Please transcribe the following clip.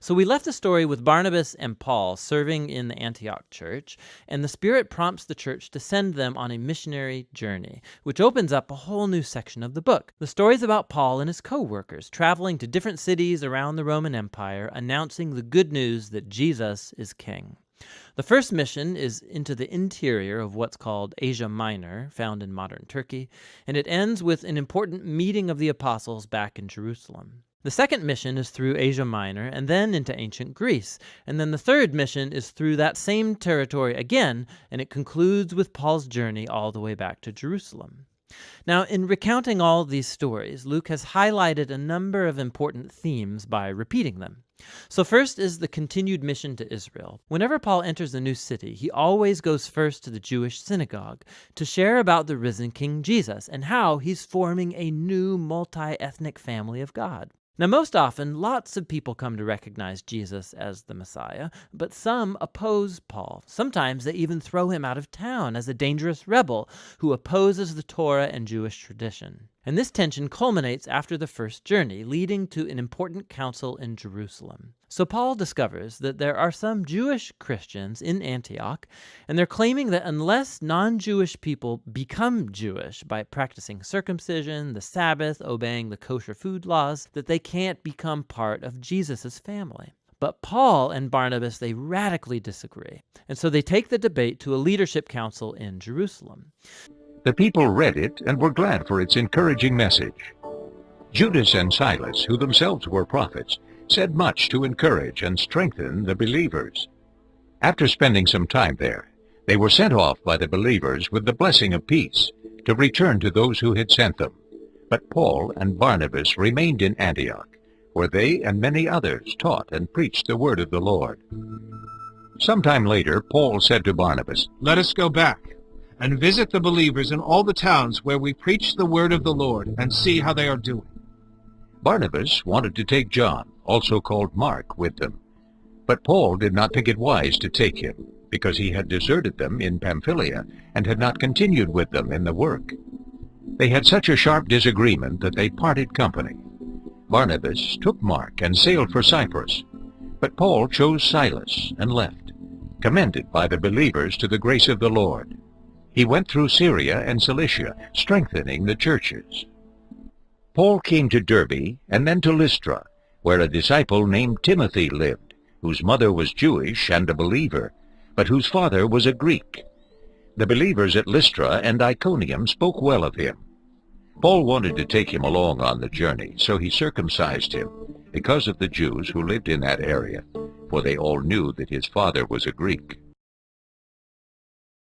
So we left the story with Barnabas and Paul serving in the Antioch church, and the Spirit prompts the church to send them on a missionary journey, which opens up a whole new section of the book. The story's about Paul and his co-workers traveling to different cities around the Roman Empire, announcing the good news that Jesus is king. The first mission is into the interior of what's called Asia Minor, found in modern Turkey, and it ends with an important meeting of the apostles back in Jerusalem. The second mission is through Asia Minor and then into ancient Greece. And then the third mission is through that same territory again, and it concludes with Paul's journey all the way back to Jerusalem. Now, in recounting all of these stories, Luke has highlighted a number of important themes by repeating them. So first is the continued mission to Israel. Whenever Paul enters a new city, he always goes first to the Jewish synagogue to share about the risen King Jesus and how he's forming a new multi-ethnic family of God. Now, most often, lots of people come to recognize Jesus as the Messiah, but some oppose Paul. Sometimes they even throw him out of town as a dangerous rebel who opposes the Torah and Jewish tradition. And this tension culminates after the first journey, leading to an important council in Jerusalem. So Paul discovers that there are some Jewish Christians in Antioch, and they're claiming that unless non-Jewish people become Jewish by practicing circumcision, the Sabbath, obeying the kosher food laws, that they can't become part of Jesus' family. But Paul and Barnabas, they radically disagree, and so they take the debate to a leadership council in Jerusalem. The people read it and were glad for its encouraging message. Judas and Silas, who themselves were prophets, said much to encourage and strengthen the believers. After spending some time there, they were sent off by the believers with the blessing of peace to return to those who had sent them. But Paul and Barnabas remained in Antioch, where they and many others taught and preached the word of the Lord. Sometime later, Paul said to Barnabas, "Let us go back and visit the believers in all the towns where we preach the word of the Lord and see how they are doing." Barnabas wanted to take John, also called Mark, with them. But Paul did not think it wise to take him, because he had deserted them in Pamphylia and had not continued with them in the work. They had such a sharp disagreement that they parted company. Barnabas took Mark and sailed for Cyprus, but Paul chose Silas and left, commended by the believers to the grace of the Lord. He went through Syria and Cilicia, strengthening the churches. Paul came to Derbe and then to Lystra, where a disciple named Timothy lived, whose mother was Jewish and a believer, but whose father was a Greek. The believers at Lystra and Iconium spoke well of him. Paul wanted to take him along on the journey, so he circumcised him, because of the Jews who lived in that area, for they all knew that his father was a Greek.